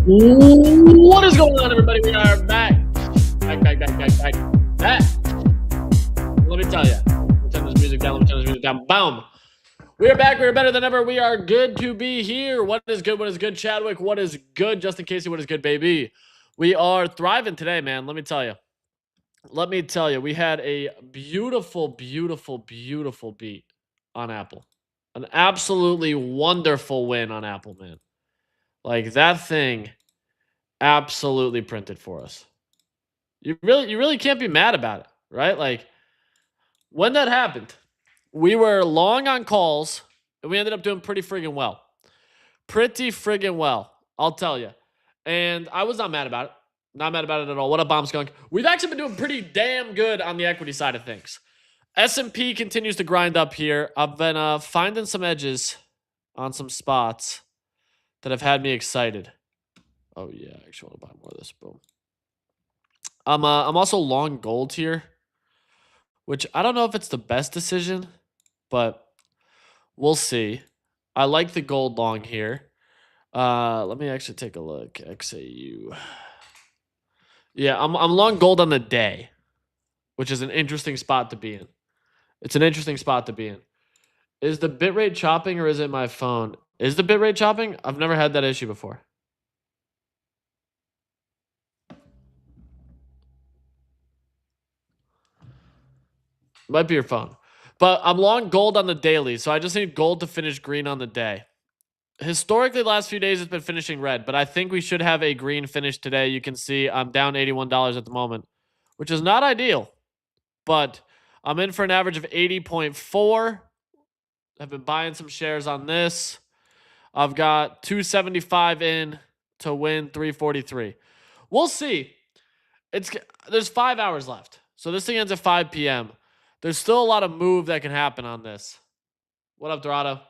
What is going on, everybody? We are back. Back. Let me tell you. Let me turn this music down. Boom. We are back. We are better than ever. We are good to be here. What is good? What is good, Chadwick? What is good, Justin Casey? What is good, baby? We are thriving today, man. Let me tell you. We had a beautiful, beautiful, beautiful beat on Apple. An absolutely wonderful win on Apple, man. Like that thing absolutely printed for us. You really can't be mad about it, right? Like when that happened, we were long on calls and we ended up doing pretty friggin' well. Pretty friggin' well, I'll tell you. And I was not mad about it. Not mad about it at all. What up, Bomb Skunk? We've actually been doing pretty damn good on the equity side of things. S&P continues to grind up here. I've been finding some edges on some spots that have had me excited. Oh yeah, I actually want to buy more of this. Boom. I'm also long gold here, which I don't know if it's the best decision, but we'll see. I like the gold long here. Let me actually take a look. XAU. Yeah, I'm long gold on the day, which is an interesting spot to be in. It's an interesting spot to be in. Is the bitrate chopping or is it my phone? Is the bitrate chopping? I've never had that issue before. Might be your phone. But I'm long gold on the daily, so I just need gold to finish green on the day. Historically, last few days it's been finishing red, but I think we should have a green finish today. You can see I'm down $81 at the moment, which is not ideal, but I'm in for an average of 80.4. I've been buying some shares on this. I've got 275 in to win 343. We'll see. There's 5 hours left. So this thing ends at 5 p.m. There's still a lot of move that can happen on this. What up, Dorado?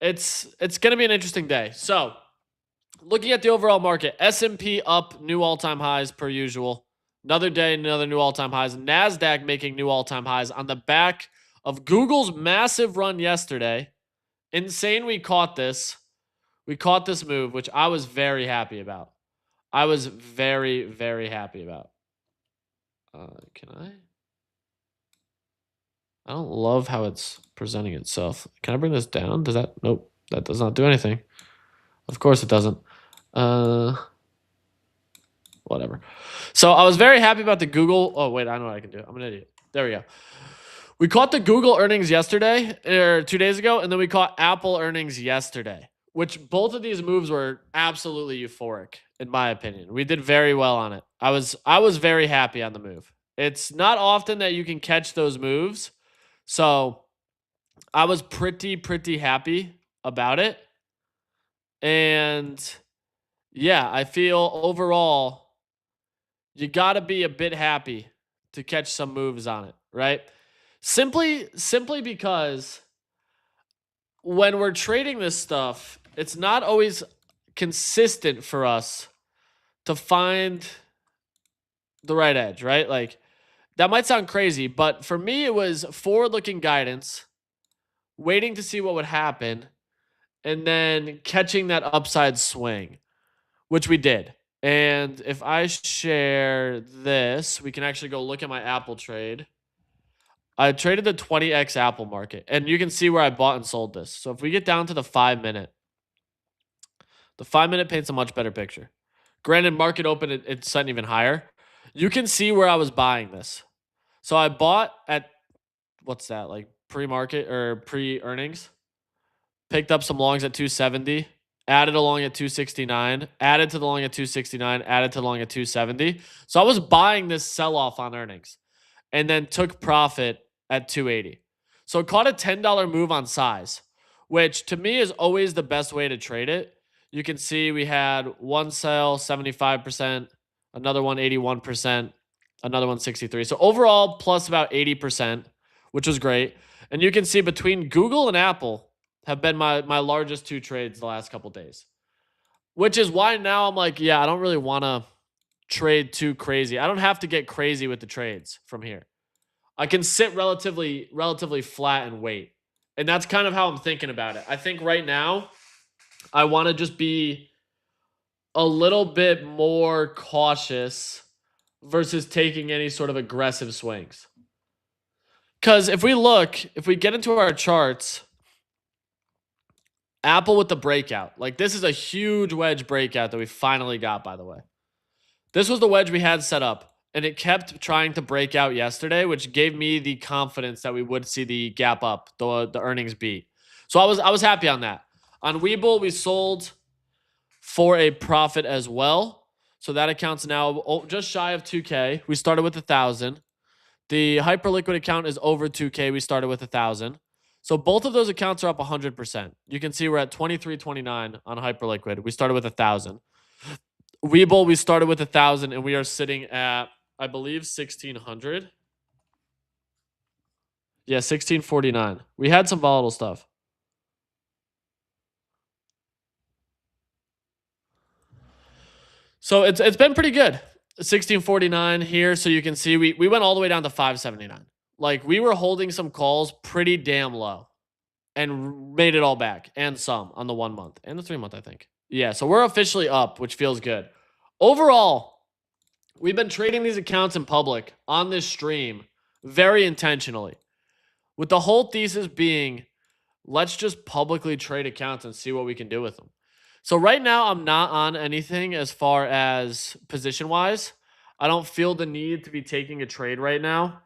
It's going to be an interesting day. So, looking at the overall market, S&P up, new all-time highs per usual. Another day, another new all-time highs. NASDAQ making new all-time highs on the back of Google's massive run yesterday. Insane we caught this. We caught this move, which I was very happy about. I was very, very happy about. Can I? I don't love how it's presenting itself. Can I bring this down? Does that? Nope. That does not do anything. Of course it doesn't. Whatever. So I was very happy about the Google. Oh, wait. I know what I can do. I'm an idiot. There we go. We caught the Google earnings yesterday, or 2 days ago, and then we caught Apple earnings yesterday, which both of these moves were absolutely euphoric, in my opinion. We did very well on it. I was very happy on the move. It's not often that you can catch those moves. So I was pretty happy about it. And yeah, I feel overall you got to be a bit happy to catch some moves on it, right? Simply because when we're trading this stuff, it's not always consistent for us to find the right edge, right? Like that might sound crazy, but for me, it was forward-looking guidance, waiting to see what would happen, and then catching that upside swing, which we did. And if I share this, we can actually go look at my Apple trade. I traded the 20x Apple market, and you can see where I bought and sold this. So if we get down to the 5-minute, the 5-minute paints a much better picture. Granted, market open, it's setting even higher. You can see where I was buying this. So I bought at, what's that, like pre-market or pre-earnings. Picked up some longs at 270, added a long at 269, added to the long at 269, added to the long at 270. So I was buying this sell-off on earnings and then took profit at 280. So it caught a $10 move on size, which to me is always the best way to trade it. You can see we had one sell, 75%, another one, 81%, another one, 63%. So overall, plus about 80%, which was great. And you can see between Google and Apple have been my largest two trades the last couple days, which is why now I'm like, yeah, I don't really want to trade too crazy. I don't have to get crazy with the trades from here. I can sit relatively flat and wait. And that's kind of how I'm thinking about it. I think right now I want to just be a little bit more cautious versus taking any sort of aggressive swings. Because if we get into our charts, Apple with the breakout. Like, this is a huge wedge breakout that we finally got, by the way. This was the wedge we had set up, and it kept trying to break out yesterday, which gave me the confidence that we would see the gap up, the earnings beat. So I was happy on that. On Webull, we sold for a profit as well. So that account's now just shy of 2K. We started with 1,000. The Hyperliquid account is over 2K. We started with 1,000. So both of those accounts are up 100%. You can see we're at 23.29 on Hyperliquid. We started with 1,000. Webull, we started with 1,000, and we are sitting at, I believe, 1,600. Yeah, 1,649. We had some volatile stuff. So it's been pretty good. 1,649 here, so you can see we went all the way down to 579. Like, we were holding some calls pretty damn low and made it all back and some on the 1 month and the 3 month, I think. Yeah, so we're officially up, which feels good. Overall, we've been trading these accounts in public on this stream very intentionally, with the whole thesis being, let's just publicly trade accounts and see what we can do with them. So right now, I'm not on anything as far as position-wise. I don't feel the need to be taking a trade right now,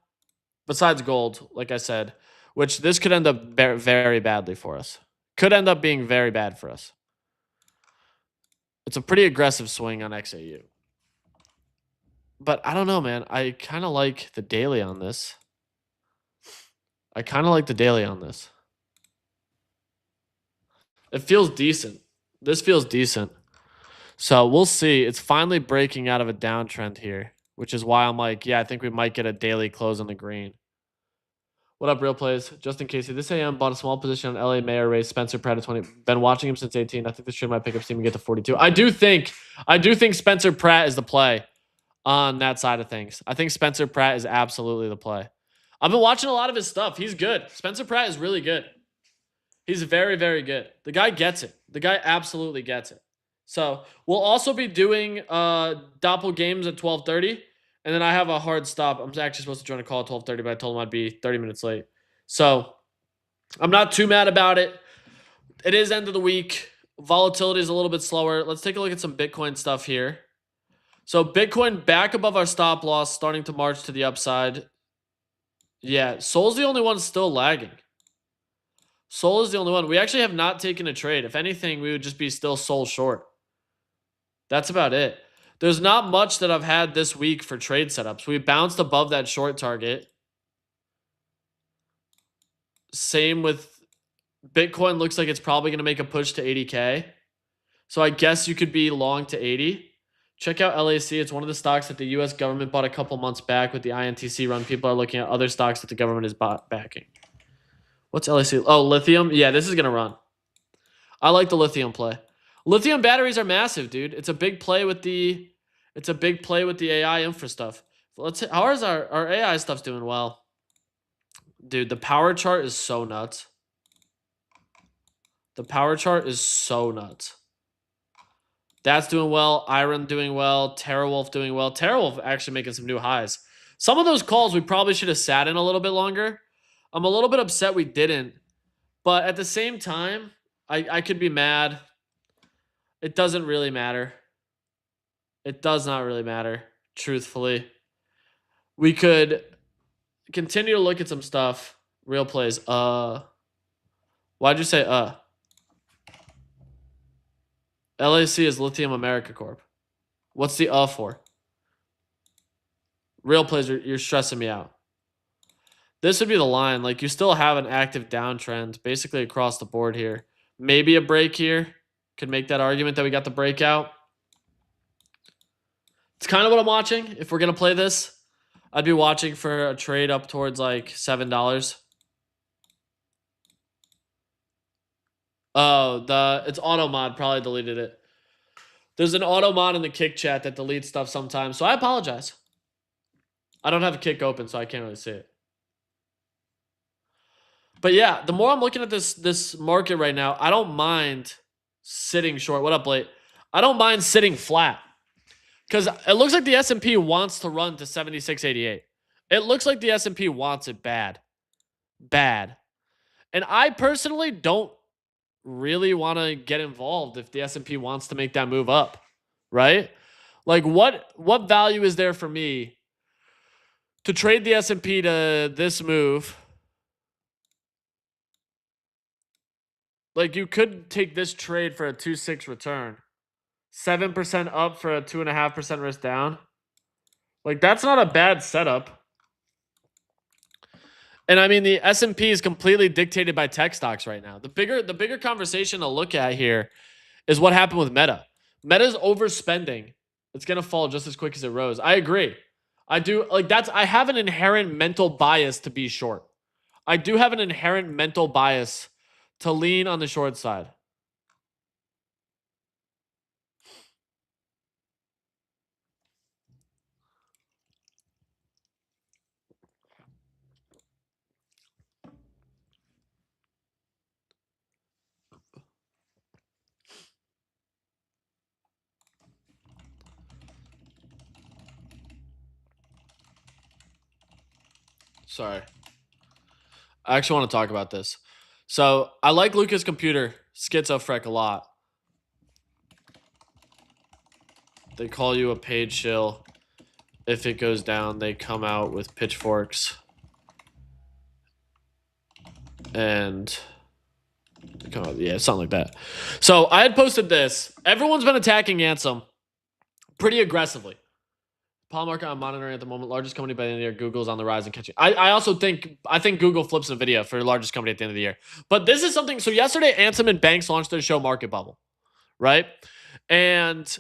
besides gold, like I said, which this could end up very badly for us. Could end up being very bad for us. It's a pretty aggressive swing on XAU. But I don't know, man. I kind of like the daily on this. It feels decent. This feels decent. So we'll see. It's finally breaking out of a downtrend here, which is why I'm like, yeah, I think we might get a daily close on the green. What up, Real Plays? Justin Casey. This AM bought a small position on LA Mayor race. Spencer Pratt at 20. Been watching him since 18. I think this trade might pick up steam and get to 42. I do think Spencer Pratt is the play on that side of things. I think Spencer Pratt is absolutely the play. I've been watching a lot of his stuff. He's good. Spencer Pratt is really good. He's very, very good. The guy gets it. The guy absolutely gets it. So we'll also be doing Doppel games at 12:30. And then I have a hard stop. I'm actually supposed to join a call at 12:30, but I told him I'd be 30 minutes late. So I'm not too mad about it. It is end of the week. Volatility is a little bit slower. Let's take a look at some Bitcoin stuff here. So Bitcoin back above our stop loss, starting to march to the upside. Yeah, Sol's the only one still lagging. Sol is the only one. We actually have not taken a trade. If anything, we would just be still Sol short. That's about it. There's not much that I've had this week for trade setups. We bounced above that short target. Same with Bitcoin. Looks like it's probably going to make a push to 80K. So I guess you could be long to 80. Check out LAC. It's one of the stocks that the U.S. government bought a couple months back with the INTC run. People are looking at other stocks that the government is backing. What's LAC? Oh, lithium. Yeah, this is going to run. I like the lithium play. Lithium batteries are massive, dude. It's a big play with the AI infra stuff. Let's see. How is our AI stuff's doing well? Dude, the power chart is so nuts. The power chart is so nuts. That's doing well. Iron doing well. TeraWolf doing well. TeraWolf actually making some new highs. Some of those calls we probably should have sat in a little bit longer. I'm a little bit upset we didn't. But at the same time, I could be mad. It doesn't really matter. It does not really matter, truthfully. We could continue to look at some stuff. Real plays. Why'd you say LAC is Lithium America Corp. What's the for? Real plays, you're stressing me out. This would be the line. Like, you still have an active downtrend basically across the board here. Maybe a break here. Could make that argument that we got the breakout. It's kind of what I'm watching. If we're going to play this, I'd be watching for a trade up towards like $7. Oh, it's AutoMod probably deleted it. There's an AutoMod in the Kick chat that deletes stuff sometimes, so I apologize. I don't have a Kick open, so I can't really see it. But yeah, the more I'm looking at this market right now, I don't mind sitting short. What up, Blake? I don't mind sitting flat because it looks like the S&P wants to run to 76.88. It looks like the S&P wants it bad. Bad. And I personally don't really want to get involved if the S&P wants to make that move up, right? Like what value is there for me to trade the S&P to this move? Like you could take this trade for a 2.6 return. 7% up for a 2.5% risk down. Like that's not a bad setup. And I mean the S&P is completely dictated by tech stocks right now. The bigger conversation to look at here is what happened with Meta. Meta's overspending. It's going to fall just as quick as it rose. I agree. I do like I have an inherent mental bias to be short. I do have an inherent mental bias to lean on the short side. Sorry. I actually want to talk about this. So I like Lucas Computer, Schizophrenic a lot. They call you a paid shill. If it goes down, they come out with pitchforks. And yeah, something like that. So I had posted this. Everyone's been attacking Ansem pretty aggressively. Paul market I'm monitoring at the moment. Largest company by the end of the year. Google's on the rise and catching. I also think Google flips a video for largest company at the end of the year. But this is something. So yesterday, Ansem and Banks launched their show Market Bubble, right? And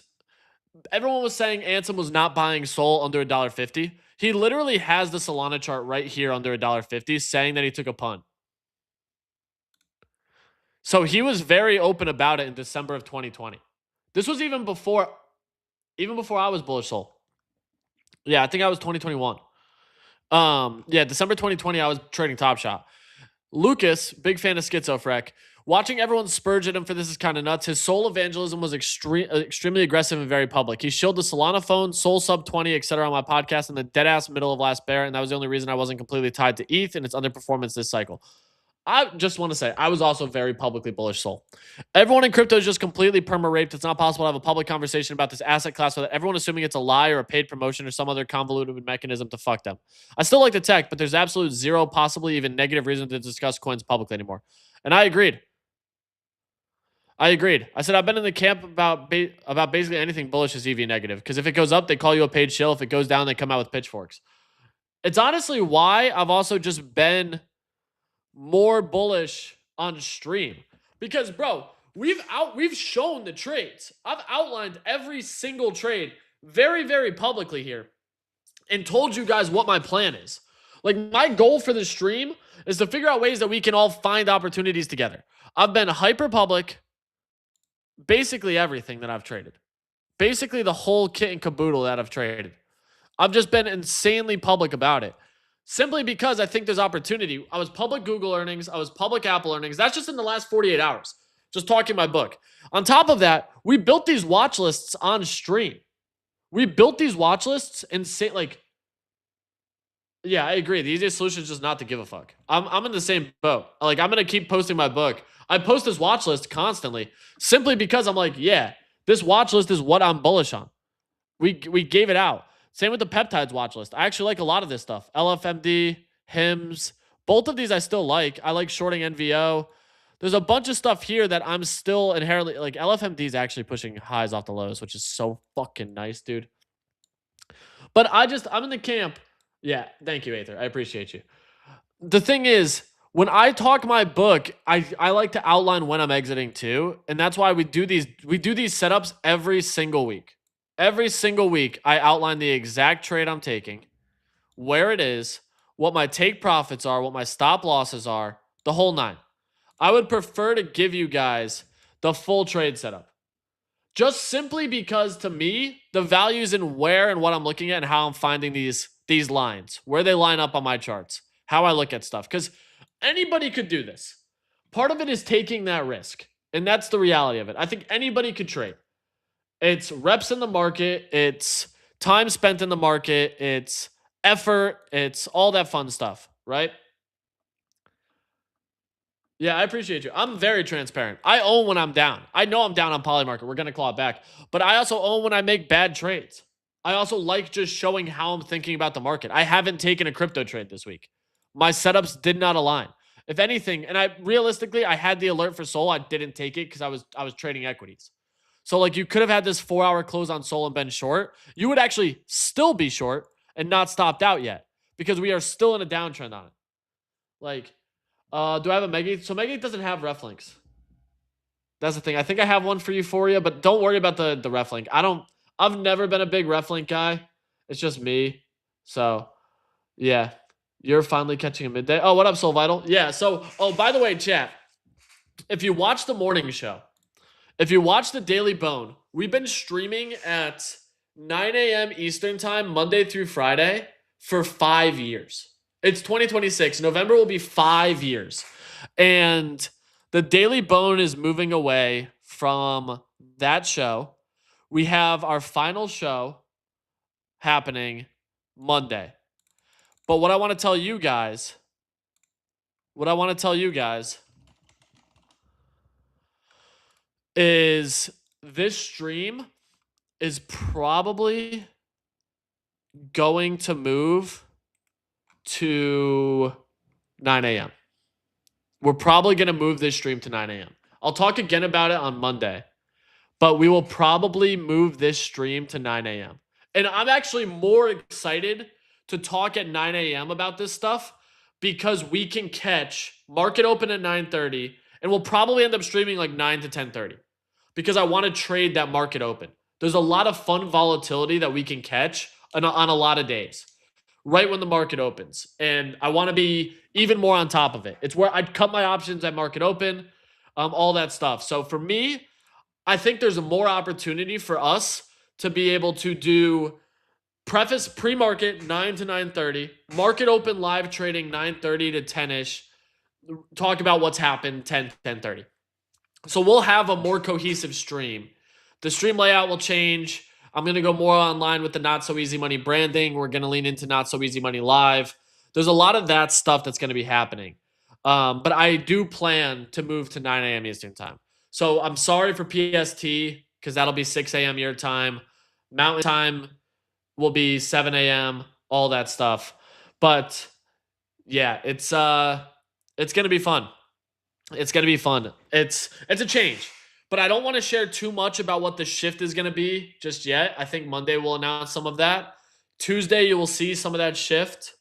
everyone was saying Ansem was not buying Sol under $1.50. He literally has the Solana chart right here under $1.50, saying that he took a punt. So he was very open about it in December of 2020. This was even before I was bullish Sol. Yeah, I think I was 2021. Yeah, December 2020, I was trading Top Shot. Lucas, big fan of Schizophrenic. Watching everyone spurge at him for this is kind of nuts. His Sol evangelism was extremely aggressive and very public. He showed the Solana phone, Sol sub 20, etc. on my podcast in the dead ass middle of last bear, and that was the only reason I wasn't completely tied to ETH and its underperformance this cycle. I just want to say, I was also very publicly bullish Sol. Everyone in crypto is just completely perma-raped. It's not possible to have a public conversation about this asset class without everyone assuming it's a lie or a paid promotion or some other convoluted mechanism to fuck them. I still like the tech, but there's absolute zero, possibly even negative reason to discuss coins publicly anymore. And I agreed. I said I've been in the camp about basically anything bullish is EV negative. Because if it goes up, they call you a paid shill. If it goes down, they come out with pitchforks. It's honestly why I've also just been more bullish on stream. Because, bro, we've shown the trades. I've outlined every single trade very, very publicly here and told you guys what my plan is. Like, my goal for the stream is to figure out ways that we can all find opportunities together. I've been hyper public. Basically everything that I've traded. Basically the whole kit and caboodle that I've traded. I've just been insanely public about it. Simply because I think there's opportunity. I was public Google earnings. I was public Apple earnings. That's just in the last 48 hours. Just talking my book. On top of that, we built these watch lists on stream. We built these watch lists and say, like, yeah, I agree. The easiest solution is just not to give a fuck. I'm in the same boat. Like, I'm going to keep posting my book. I post this watch list constantly simply because I'm like, yeah, this watch list is what I'm bullish on. We gave it out. Same with the peptides watch list. I actually like a lot of this stuff. LFMD, HIMS, both of these I still like. I like shorting NVO. There's a bunch of stuff here that I'm still inherently like. LFMD is actually pushing highs off the lows, which is so fucking nice, dude. But I'm in the camp. Yeah, thank you, Aether. I appreciate you. The thing is, when I talk my book, I like to outline when I'm exiting too, and that's why we do these setups every single week. Every single week, I outline the exact trade I'm taking, where it is, what my take profits are, what my stop losses are, the whole nine. I would prefer to give you guys the full trade setup. Just simply because to me, the value is in where and what I'm looking at and how I'm finding these lines, where they line up on my charts, how I look at stuff. Because anybody could do this. Part of it is taking that risk. And that's the reality of it. I think anybody could trade. It's reps in the market, it's time spent in the market, it's effort, it's all that fun stuff, right? Yeah, I appreciate you. I'm very transparent. I own when I'm down. I know I'm down on Polymarket. We're going to claw it back. But I also own when I make bad trades. I also like just showing how I'm thinking about the market. I haven't taken a crypto trade this week. My setups did not align. If anything, and I realistically I had the alert for Sol. I didn't take it because I was trading equities. So like you could have had this 4 hour close on Sol and been short. You would actually still be short and not stopped out yet because we are still in a downtrend on it. Like do I have a Megate? So Megate doesn't have ref links. That's the thing. I think I have one for Euphoria, but don't worry about the ref link. I've never been a big ref link guy. It's just me. So yeah. You're finally catching a midday. Oh, what up, Soul Vital? Yeah, so by the way, chat, if you watch the morning show, if you watch the Daily Bone, we've been streaming at 9 a.m. Eastern time, Monday through Friday, for 5 years. It's 2026. November will be 5 years. And the Daily Bone is moving away from that show. We have our final show happening Monday. But what I want to tell you guys, is this stream is probably going to move to 9 a.m. We're probably going to move this stream to 9 a.m. I'll talk again about it on Monday, but we will probably move this stream to 9 a.m. And I'm actually more excited to talk at 9 a.m. about this stuff because we can catch market open at 9:30 and we'll probably end up streaming like 9 to 10:30 because I want to trade that market open. There's a lot of fun volatility that we can catch on a lot of days right when the market opens. And I want to be even more on top of it. It's where I'd cut my options at market open, all that stuff. So for me, I think there's a more opportunity for us to be able to do preface pre-market 9 to 9:30, market open live trading 9:30 to 10ish, talk about what's happened 10:30. So we'll have a more cohesive stream. The stream layout will change. I'm going to go more online with the Not So Easy Money branding. We're going to lean into Not So Easy Money Live. There's a lot of that stuff that's going to be happening. But I do plan to move to 9 a.m. Eastern time. So I'm sorry for PST because that'll be 6 a.m. your time. Mountain time will be 7 a.m. All that stuff. But yeah, it's going to be fun. It's going to be fun. It's a change. But I don't want to share too much about what the shift is going to be just yet. I think Monday will announce some of that. Tuesday you will see some of that shift.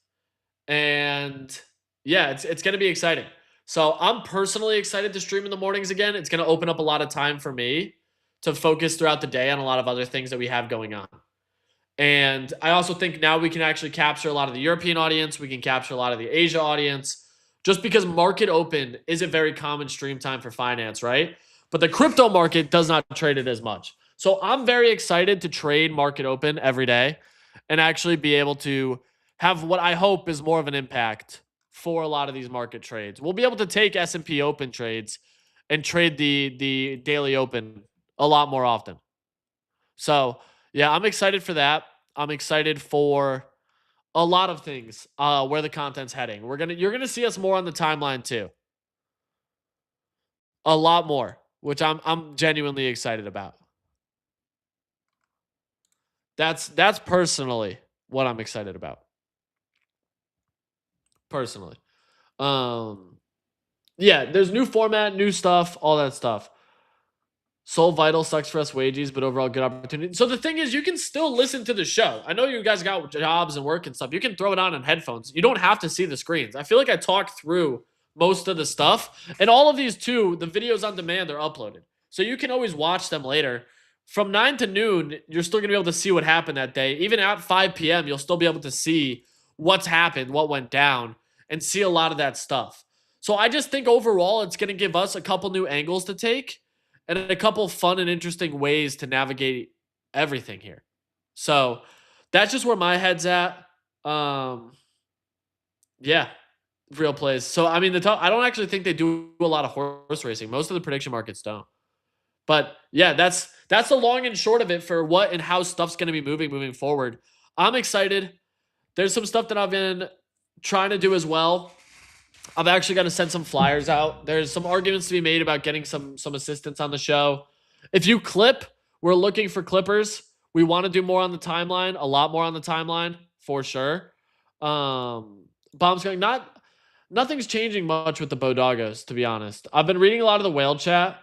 And yeah, it's going to be exciting. So I'm personally excited to stream in the mornings again. It's going to open up a lot of time for me to focus throughout the day on a lot of other things that we have going on. And I also think now we can actually capture a lot of the European audience. We can capture a lot of the Asia audience just because market open is a very common stream time for finance, right? But the crypto market does not trade it as much. So I'm very excited to trade market open every day and actually be able to have what I hope is more of an impact for a lot of these market trades. We'll be able to take S&P open trades and trade the daily open a lot more often. So, yeah, I'm excited for that. I'm excited for a lot of things where the content's heading. You're gonna see us more on the timeline too. A lot more, which I'm genuinely excited about. That's personally what I'm excited about. Personally. Yeah, there's new format, new stuff, all that stuff. Soul Vital sucks for us wages, but overall good opportunity. So the thing is, you can still listen to the show. I know you guys got jobs and work and stuff. You can throw it on headphones. You don't have to see the screens. I feel like I talked through most of the stuff. And all of these too, the videos on demand are uploaded. So you can always watch them later. From 9 to noon, you're still going to be able to see what happened that day. Even at 5 p.m., you'll still be able to see what's happened, what went down, and see a lot of that stuff. So I just think overall, it's going to give us a couple new angles to take and a couple fun and interesting ways to navigate everything here. So that's just where my head's at. Yeah, real plays. So I mean, I don't actually think they do a lot of horse racing. Most of the prediction markets don't. But yeah, that's the long and short of it for what and how stuff's going to be moving forward. I'm excited. There's some stuff that I've been trying to do as well. I've actually got to send some flyers out. There's some arguments to be made about getting some assistance on the show. If you clip, we're looking for clippers. We want to do more on the timeline, a lot more on the timeline for sure. Bomb's going, nothing's changing much with the Bodoggos, to be honest. I've been reading a lot of the whale chat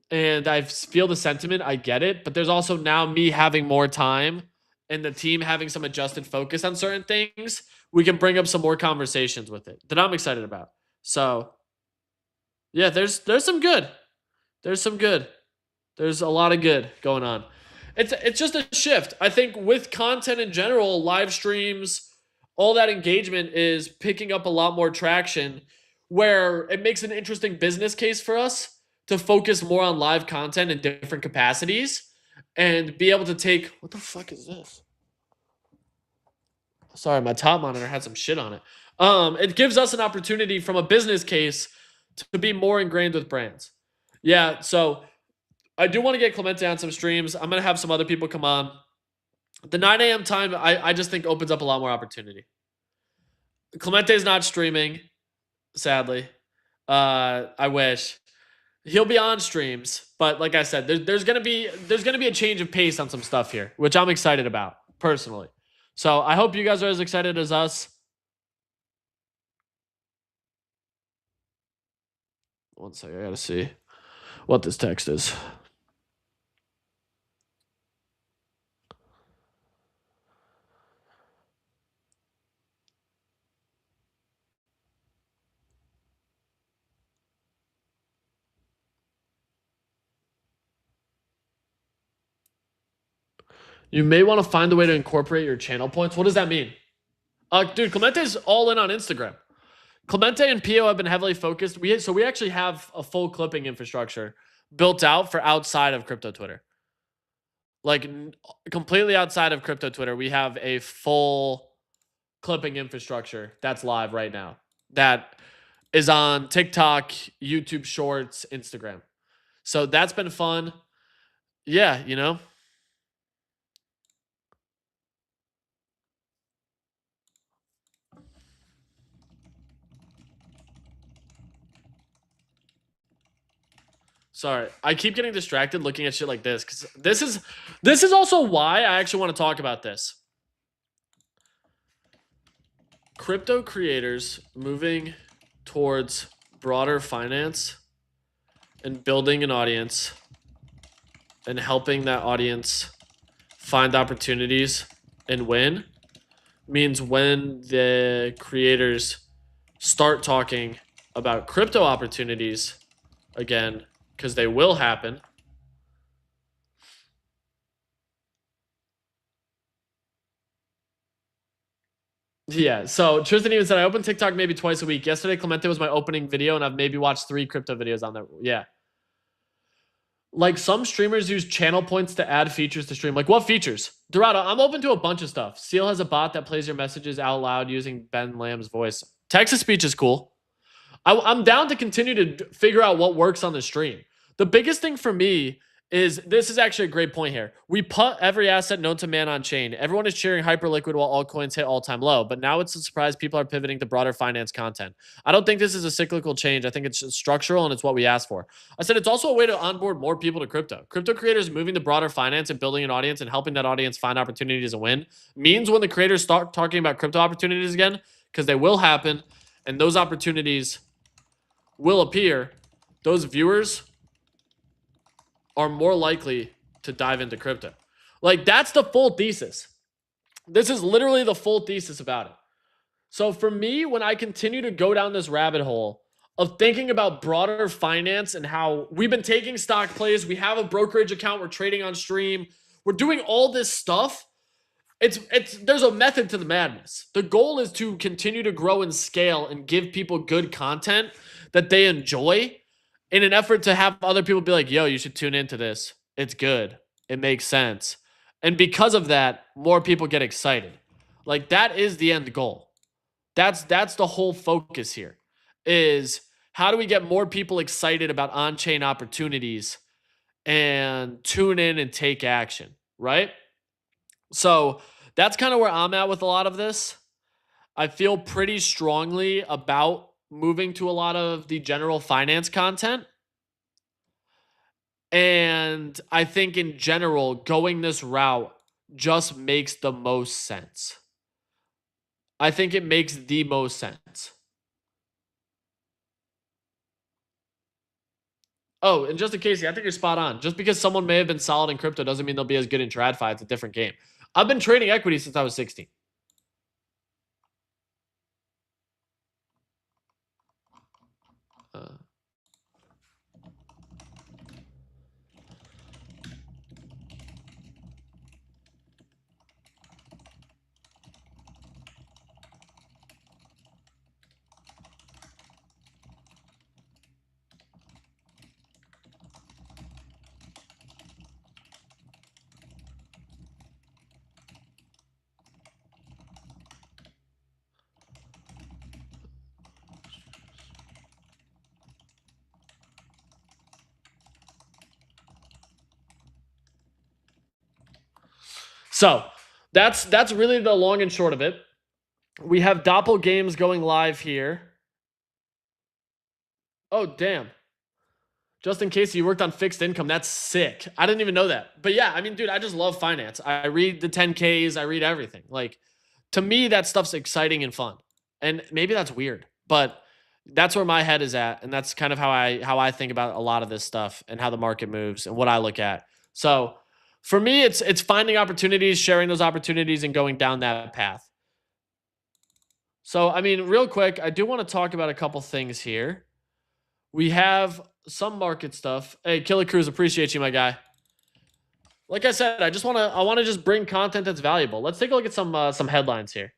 and I feel the sentiment. I get it, but there's also now me having more time and the team having some adjusted focus on certain things. We can bring up some more conversations with it that I'm excited about. So yeah, there's some good. There's some good. There's a lot of good going on. It's just a shift. I think with content in general, live streams, all that engagement is picking up a lot more traction where it makes an interesting business case for us to focus more on live content in different capacities and be able to take what the fuck is this? Sorry, my top monitor had some shit on it. It gives us an opportunity from a business case to be more ingrained with brands. Yeah, so I do want to get Clemente on some streams. I'm gonna have some other people come on. The 9 a.m. time, I just think opens up a lot more opportunity. Clemente's not streaming, sadly. I wish he'll be on streams, but like I said, there's gonna be a change of pace on some stuff here, which I'm excited about personally. So I hope you guys are as excited as us. One second, I gotta see what this text is. You may want to find a way to incorporate your channel points. What does that mean? Dude, Clemente's all in on Instagram. Clemente and Pio have been heavily focused. We actually have a full clipping infrastructure built out for outside of crypto Twitter. Like completely outside of crypto Twitter, we have a full clipping infrastructure that's live right now. That is on TikTok, YouTube Shorts, Instagram. So that's been fun. Yeah, you know. Sorry, I keep getting distracted looking at shit like this because this is also why I actually want to talk about this. Crypto creators moving towards broader finance and building an audience and helping that audience find opportunities and win means when the creators start talking about crypto opportunities again, because they will happen. Yeah, so Tristan even said, I open TikTok maybe twice a week. Yesterday, Clemente was my opening video, and I've maybe watched 3 crypto videos on there. Yeah. Like some streamers use channel points to add features to stream. Like what features? Dorado, I'm open to a bunch of stuff. Seal has a bot that plays your messages out loud using Ben Lamb's voice. Text to speech is cool. I'm down to continue to figure out what works on the stream. The biggest thing for me is this is actually a great point here. We put every asset known to man on chain. Everyone is cheering Hyperliquid while altcoins hit all-time low, but now it's a surprise people are pivoting to broader finance content. I don't think this is a cyclical change. I think it's structural and it's what we asked for. I said it's also a way to onboard more people to crypto. Crypto creators moving to broader finance and building an audience and helping that audience find opportunities and win means when the creators start talking about crypto opportunities again, because they will happen, and those opportunities will appear, those viewers are more likely to dive into crypto. Like that's the full thesis. This is literally the full thesis about it. So for me, when I continue to go down this rabbit hole of thinking about broader finance and how we've been taking stock plays, we have a brokerage account, we're trading on stream, we're doing all this stuff. There's a method to the madness. The goal is to continue to grow and scale and give people good content that they enjoy in an effort to have other people be like, yo, you should tune into this. It's good. It makes sense. And because of that, more people get excited. Like that is the end goal. That's the whole focus here is how do we get more people excited about on-chain opportunities and tune in and take action, right? So that's kind of where I'm at with a lot of this. I feel pretty strongly about moving to a lot of the general finance content. And I think in general, going this route just makes the most sense. I think it makes the most sense. Oh, and just in case, I think you're spot on. Just because someone may have been solid in crypto doesn't mean they'll be as good in TradFi. It's a different game. I've been trading equity since I was 16. Uh, so that's really the long and short of it. We have Doppel Games going live here. Oh, damn. Just in case you worked on fixed income. That's sick. I didn't even know that. But yeah, I mean, dude, I just love finance. I read the 10Ks, I read everything. Like, to me, that stuff's exciting and fun. And maybe that's weird, but that's where my head is at. And that's kind of how I think about a lot of this stuff and how the market moves and what I look at. So for me, it's finding opportunities, sharing those opportunities, and going down that path. So I mean, real quick, I do want to talk about a couple things here. We have some market stuff. Hey, Killer Cruz, appreciate you, my guy. Like I said, I want to just bring content that's valuable. Let's take a look at some headlines here.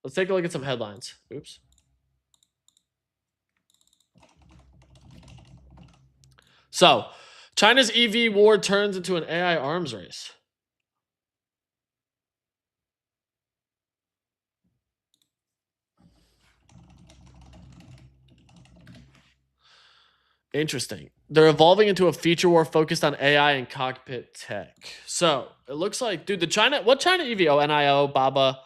Let's take a look at some headlines. Oops. So, China's EV war turns into an AI arms race. Interesting. They're evolving into a feature war focused on AI and cockpit tech. So it looks like, dude, what China EV? Oh, NIO, Baba.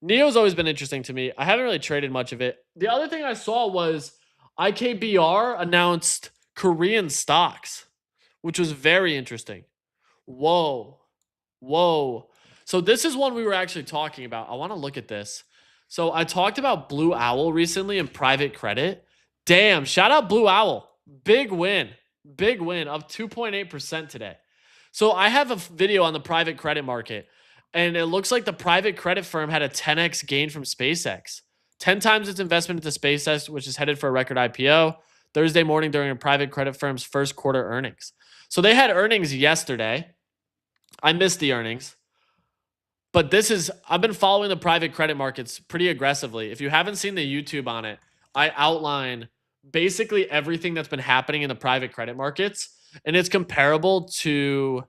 Neo's always been interesting to me. I haven't really traded much of it. The other thing I saw was IKBR announced Korean stocks, which was very interesting. Whoa. Whoa. So this is one we were actually talking about. I want to look at this. So I talked about Blue Owl recently in private credit. Damn, shout out Blue Owl. Big win. Big win of 2.8% today. So I have a video on the private credit market, and it looks like the private credit firm had a 10x gain from SpaceX. 10 times its investment into SpaceX, which is headed for a record IPO Thursday morning during a private credit firm's first quarter earnings. So they had earnings yesterday. I missed the earnings. But I've been following the private credit markets pretty aggressively. If you haven't seen the YouTube on it, I outline basically everything that's been happening in the private credit markets. And it's comparable to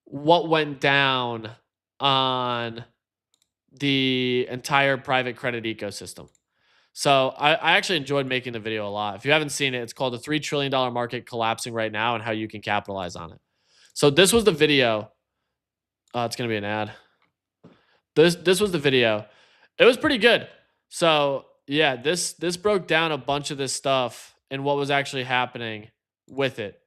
what went down on the entire private credit ecosystem. So I actually enjoyed making the video a lot. If you haven't seen it, it's called the $3 trillion market collapsing right now and how you can capitalize on it. So this was the video. It's going to be an ad. This was the video. It was pretty good. So yeah, this broke down a bunch of this stuff and what was actually happening with it.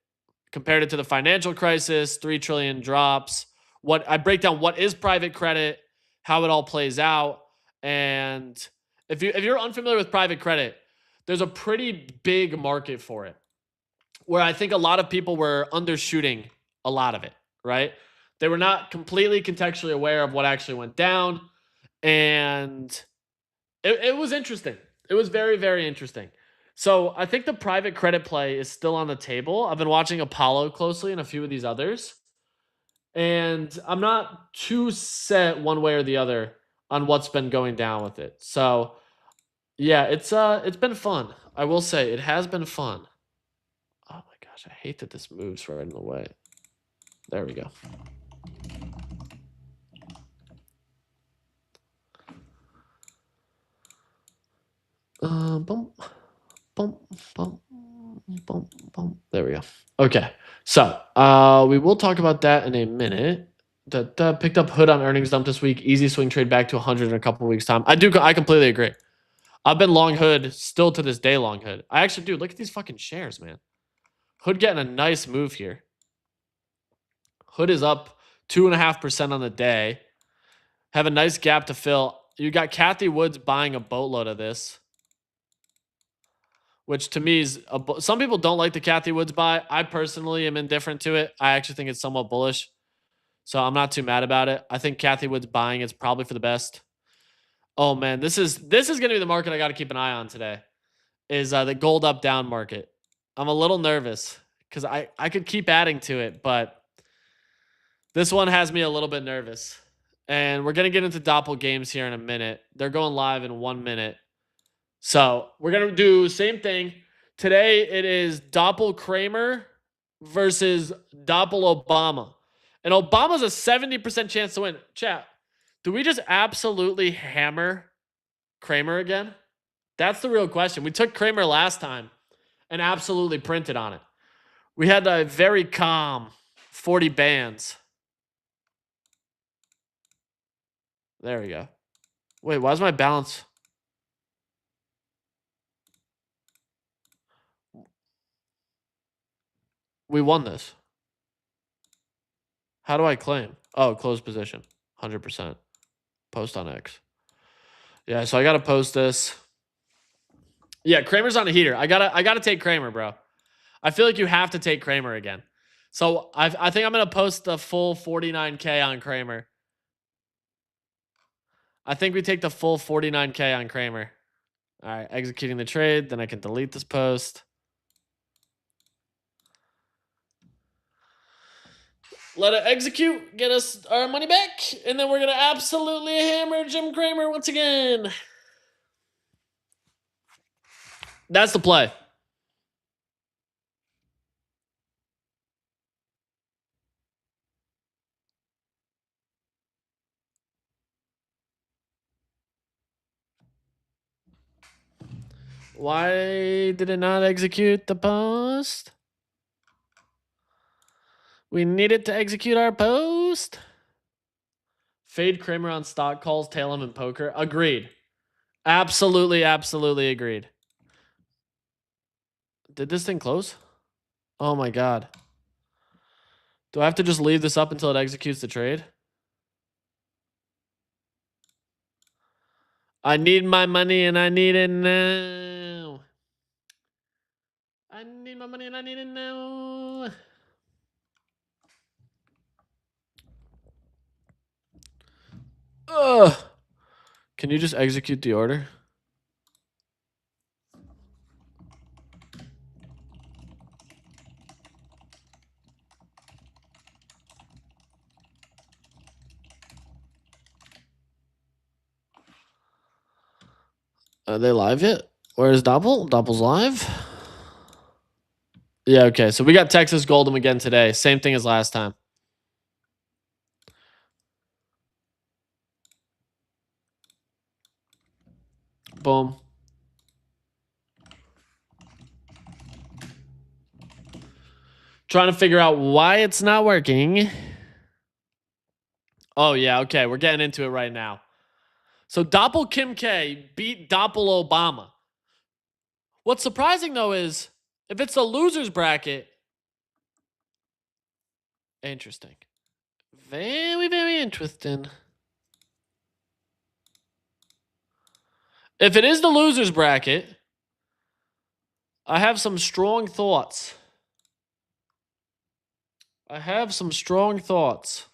Compared it to the financial crisis, 3 trillion drops. What I break down what is private credit, how it all plays out. And if you're unfamiliar with private credit, there's a pretty big market for it. Where I think a lot of people were undershooting a lot of it, right? They were not completely contextually aware of what actually went down. And it was interesting. It was very, very interesting. So I think the private credit play is still on the table. I've been watching Apollo closely and a few of these others. And I'm not too set one way or the other on what's been going down with it. So yeah, it's been fun. I will say it has been fun. Oh my gosh, I hate that this moves right in the way. There we go. Bum, bum, bum. boom, boom. There we go. Okay. So we will talk about that in a minute. Picked up Hood on earnings dump this week. Easy swing trade back to 100 in a couple weeks time. I completely agree. I've been long Hood, still to this day long Hood. I actually do. Look at these fucking shares, man. Hood getting a nice move here. Hood is up 2.5% on the day. Have a nice gap to fill. You got Kathy Woods buying a boatload of this, which to me is some people don't like the Kathy Woods buy. I personally am indifferent to it. I actually think it's somewhat bullish, so I'm not too mad about it. I think Kathy Woods buying it's probably for the best. Oh man, this is gonna be the market I got to keep an eye on today. Is the gold up down market. I'm a little nervous because I could keep adding to it, but this one has me a little bit nervous. And we're going to get into Doppel games here in a minute. They're going live in 1 minute. So we're going to do same thing. Today it is Doppel Kramer versus Doppel Obama. And Obama's a 70% chance to win. Chat, do we just absolutely hammer Kramer again? That's the real question. We took Kramer last time and absolutely printed on it. We had a very calm 40 bands. There we go. Wait, why is my balance? We won this. How do I claim? Oh, close position. 100%. Post on X. Yeah, so I got to post this. Yeah, Kramer's on a heater. I gotta take Kramer, bro. I feel like you have to take Kramer again. So I think I'm going to post the full 49K on Kramer. I think we take the full 49K on Kramer. All right, executing the trade. Then I can delete this post. Let it execute, get us our money back, and then we're going to absolutely hammer Jim Kramer once again. That's the play. Why did it not execute the post? We needed to execute our post. Fade Kramer on stock calls, tail him in poker. Agreed. Absolutely, absolutely agreed. Did this thing close? Oh my god. Do I have to just leave this up until it executes the trade? I need my money and I need it now. I need my money and I need it now. Ugh. Can you just execute the order? Are they live yet? Where's Doppel? Doppel's live? Yeah, okay. So we got Texas Gold'em again today. Same thing as last time. Boom. Trying to figure out why it's not working. Oh, yeah. Okay. We're getting into it right now. So Doppel Kim K beat Doppel Obama. What's surprising, though, is if it's the loser's bracket. Interesting. Very, very interesting. If it is the loser's bracket, I have some strong thoughts. I have some strong thoughts.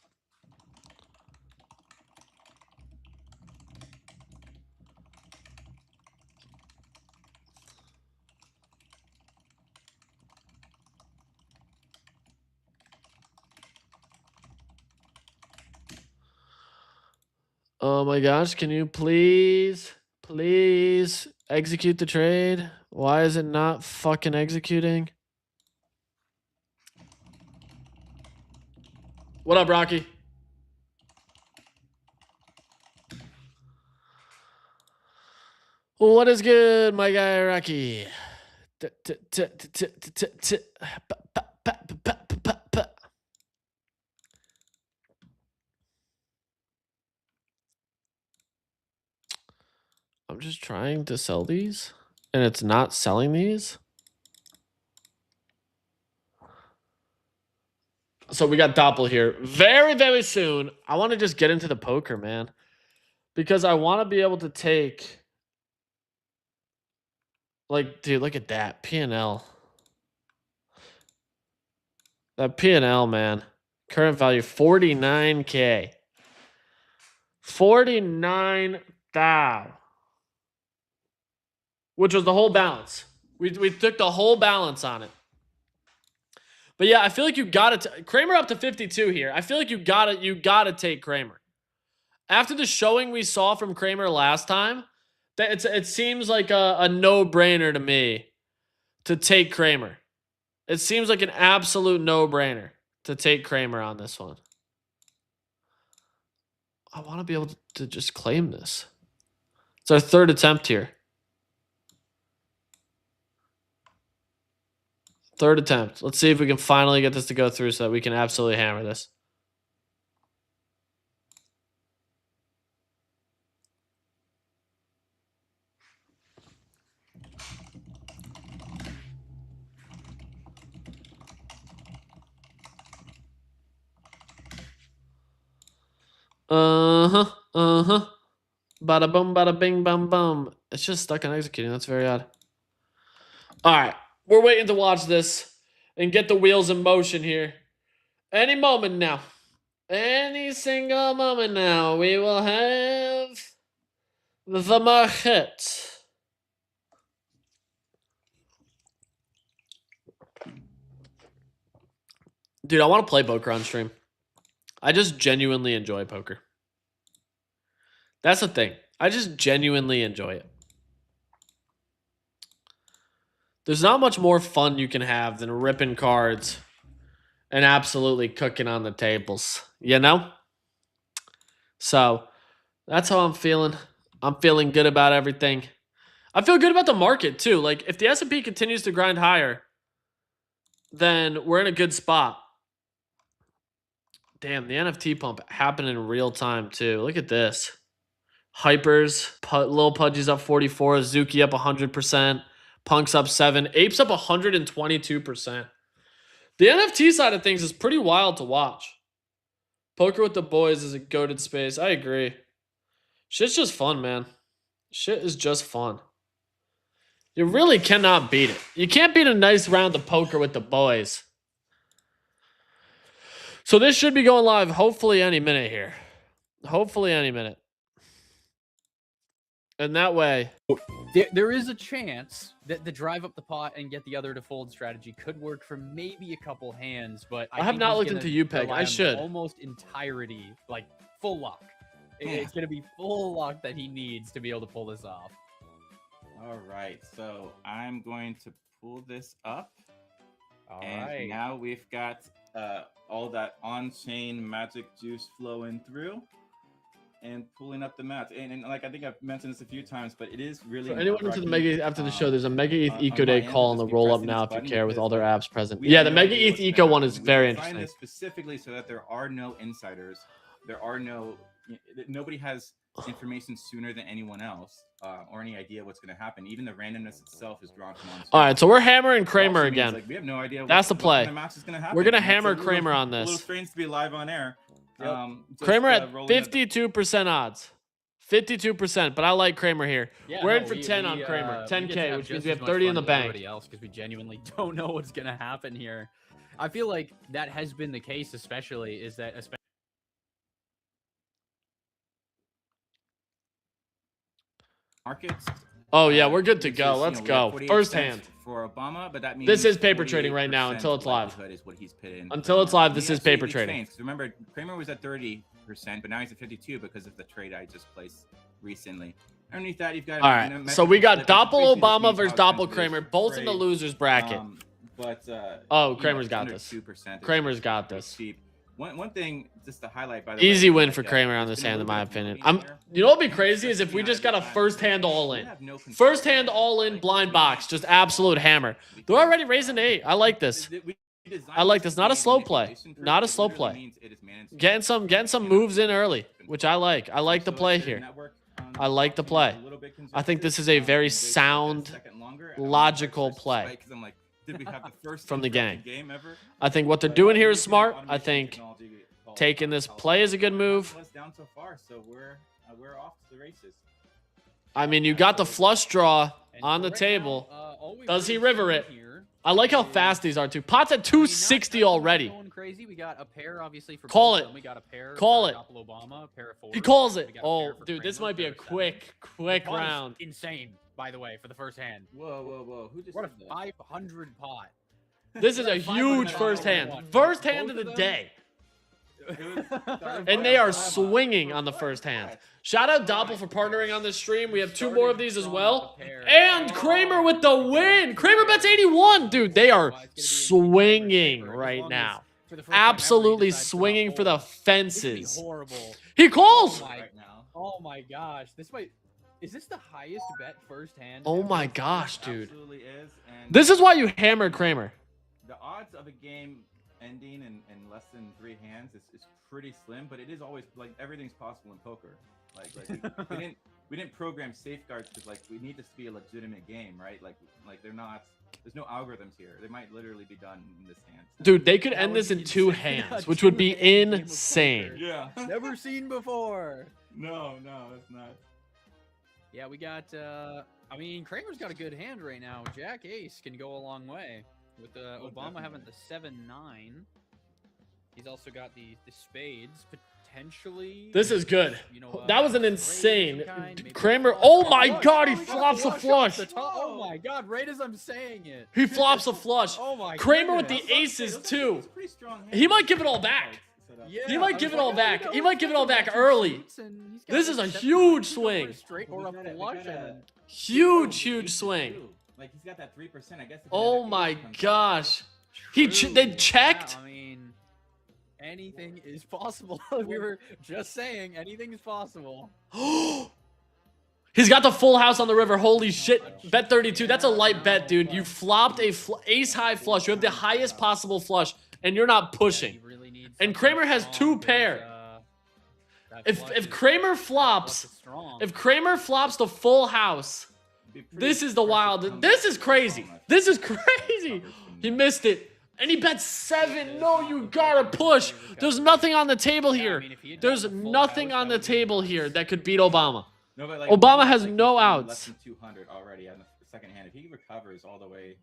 Oh my gosh, can you please execute the trade? Why is it not fucking executing? What up, Rocky? What is good, my guy, Rocky? I'm just trying to sell these, and it's not selling these. So we got Doppel here very, very soon. I want to just get into the poker, man, because I want to be able to take, like, dude, look at that P&L. That P&L, man. Current value 49K. 49,000. Which was the whole balance. We took the whole balance on it. But yeah, I feel like you got to Kramer up to 52 here. I feel like you got to take Kramer. After the showing we saw from Kramer last time, it seems like a no-brainer to me to take Kramer. It seems like an absolute no-brainer to take Kramer on this one. I want to be able to just claim this. It's our third attempt here. Third attempt. Let's see if we can finally get this to go through so that we can absolutely hammer this. Bada boom, bada bing, bum, bum. It's just stuck on executing. That's very odd. All right. We're waiting to watch this and get the wheels in motion here. Any moment now. Any single moment now. We will have the market. Dude, I want to play poker on stream. I just genuinely enjoy poker. That's the thing. I just genuinely enjoy it. There's not much more fun you can have than ripping cards and absolutely cooking on the tables, you know? So that's how I'm feeling. I'm feeling good about everything. I feel good about the market too. Like if the S&P continues to grind higher, then we're in a good spot. Damn, the NFT pump happened in real time too. Look at this. Hypers, Lil Pudgy's up 44, Zuki up 100%, Punk's up 7, Ape's up 122%. The NFT side of things is pretty wild to watch. Poker with the boys is a goated space. I agree. Shit's just fun, man. Shit is just fun. You really cannot beat it. You can't beat a nice round of poker with the boys. So this should be going live hopefully any minute here. Hopefully any minute. And that way... There is a chance that the drive up the pot and get the other to fold strategy could work for maybe a couple hands, but I have not looked into UPEG. I should. Almost entirety, like full luck. It's going to be full luck that he needs to be able to pull this off. All right, so I'm going to pull this up. All and right. Now we've got all that on-chain magic juice flowing through. And pulling up the mats, and like I think I've mentioned this a few times, but it is really. So anyone into the Mega after the show, there's a Mega ETH Eco Day call on the roll up now if you care with all their apps present. Yeah, the Mega ETH Eco one is very interesting. This specifically so that there are no insiders, there are no, nobody has information sooner than anyone else, or any idea what's going to happen. Even the randomness itself is drawn from on. All right, so we're hammering Kramer again. Like, we have no idea. That's the play. We're gonna hammer it's Kramer on this. A little strange to be live on air. Yep. Kramer at 52% odds. 52%, but I like Kramer here. Yeah, we're in for 10 on Kramer. 10K, which means we have 30 in the bank. Because we genuinely don't know what's going to happen here. I feel like that has been the case, especially, markets. Oh yeah, we're good to go. Let's go. First hand for Obama, but that means this is paper trading right now until it's live. Is what he's put in. Until it's live, this is paper trading. Remember, Kramer was at 30%, but now he's at 52 because of the trade I just placed recently. Underneath that, you've got. All right, so we got Doppel Obama versus Doppel Kramer, both in the losers bracket. But oh, Kramer's got this. Kramer's got this. Cheap. One thing just to highlight, by the way, Easy is win that, for Kramer on there's this been a hand, in little my bit of opinion. moving here. You know what'd be crazy is if Especially we now just that got a we have- first hand all we in. have no control First hand over, all in like, blind we box, can- just absolute hammer. They're already raising to 8. I like this. We designed I like this. Not a game slow play. manipulation proof. Not a It slow literally play. means it is managed- Getting some moves in early, which I like. I like the So play it's the here. network, I like the option is play. a little bit I think this is a conservative, very and they spent a sound, second longer. I don't know if logical I pressed play spike 'cause I'm like, did we have the first from the interrupted gang. game ever? I think what they're But, doing here is using smart. I automation think technology called taking this Pulse play is a good has move. us down so far, so we're off to the races. I mean, you got the flush draw And on for the right table. now, all we've Does he really river seen it? here I like how is- fast these are too. Pot's at I mean, not 260 already. Going crazy. We got a pair, obviously, for Call both it. of them. We got a pair Call for it. Doppel Obama, a pair of He fours. calls We it. got a Oh, pair for dude, this Kramer, might be pair a of seven. quick The pot is round. Insane, by the way, for the first hand. Whoa! Who just What a said that? 500 pot. This is a 500 huge on first one. hand. Both First hand of the them? day. And And they are swinging on the first hand. Shout out Doppel for partnering on this stream. We have 2 more of these as well. And Kramer with the win. Kramer bets 81. Dude, they are swinging right now. Absolutely swinging for the This could be fences. horrible. He calls. right now. Oh my gosh, this might. Is this the highest bet first hand? Oh ever? my gosh, dude. Absolutely is. And This is why you hammered Kramer. the odds of a game ending in less than 3 hands is pretty slim, but it is always like everything's possible in poker. Like we didn't program safeguards because like we need this to be a legitimate game, right? Like they're not. There's no algorithms here. They might literally be done in this hand. Dude, they could That end would this in be 2 insane. hands, A which would be two-hand game of insane. poker. Yeah. Never seen before. No, that's not. Yeah, we got. I mean, Kramer's got a good hand right now. Jack Ace can go a long way with Obama having the 7-9. He's also got the spades potentially. This is good. You know, That was an raise of insane. kind, maybe a Kramer. flush. Oh my Flush. god, he Oh, got flops a off flush. the top. Oh my god, right as I'm saying it. He flops a flush. Oh my Kramer with the goodness. aces too. It's a pretty strong hand. He might give it all back. Yeah, He might I give was it all like, back. oh, He might give it all back two early. suits and he's got This like is a 7-9. huge He can go for a swing. straight or a flush. And Huge swing. Like he's got that 3%. I guess. if Oh another my ace comes out- gosh. They True. checked. Yeah, I mean, anything is possible. We were just saying anything is possible. He's got the full house on the river. Holy shit. Bet 32. That's a light bet, dude. You flopped a ace high flush. You have the highest possible flush, and you're not pushing. Yeah, he really needs And something Kramer has strong 2 pair. because, that If flush is- Kramer flush flops, is strong. if Kramer flops the full house, It'd be pretty this is the impressive wild. comeback. This is crazy. This is crazy. Covers from He that. missed it. And he bet 7. No, you gotta push. There's nothing on the table Yeah, I here. mean, if he had There's done the full nothing house, on that the would be table nuts. here that could beat Obama. No, but like Obama he's has like no less outs. than 200 already on the second hand. If he recovers all the way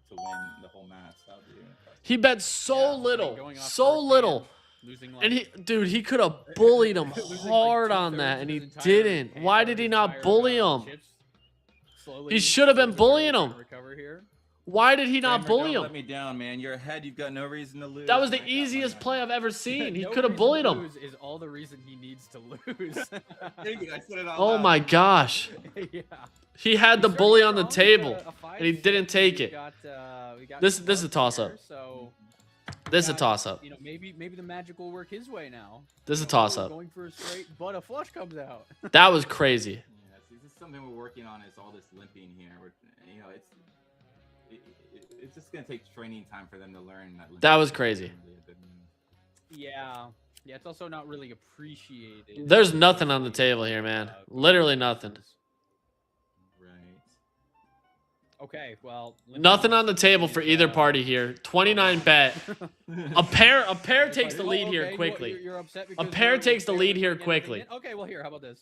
to win the whole match, that would be impressive. He bet Yeah, so I mean, little. going off So first little. hand, losing like, And he, dude, he could have bullied him losing, like, hard on 2/3 that, of and he his entire didn't. hand Why or did he his not entire, bully him? chips. Slowly, He should have been slowly bullying trying him. to recover here. Why did he not Kramer, bully don't Let him? me down, man. You're ahead. You've got no reason to lose. That was the I got money easiest on play you. I've ever seen. He No could have reason bullied to him. lose is all the reason he needs to lose. There you go, I said it out Oh loud. my gosh. Yeah. He had the We bully started on the strong. We table, got a and he 5-6. didn't take We it. got This is a Clark toss-up. there, So This is a got- toss-up. You know, maybe the magic will work his way now. This is a You know, toss-up. Going for a straight, but a flush comes out. That was crazy. Yeah, this is something we're working on. Is all this limping here? You know, it's just gonna take training time for them to learn that. That limping was is crazy. really a good move. Yeah. Yeah, it's also not really appreciated. There's nothing on the table here, man. Literally nothing. Right. Okay, well. Nothing on the table for either party here. 29 bet. A pair takes the lead here quickly. You're upset A because pair you're takes the lead getting here anything quickly. in? Okay, well here, how about this?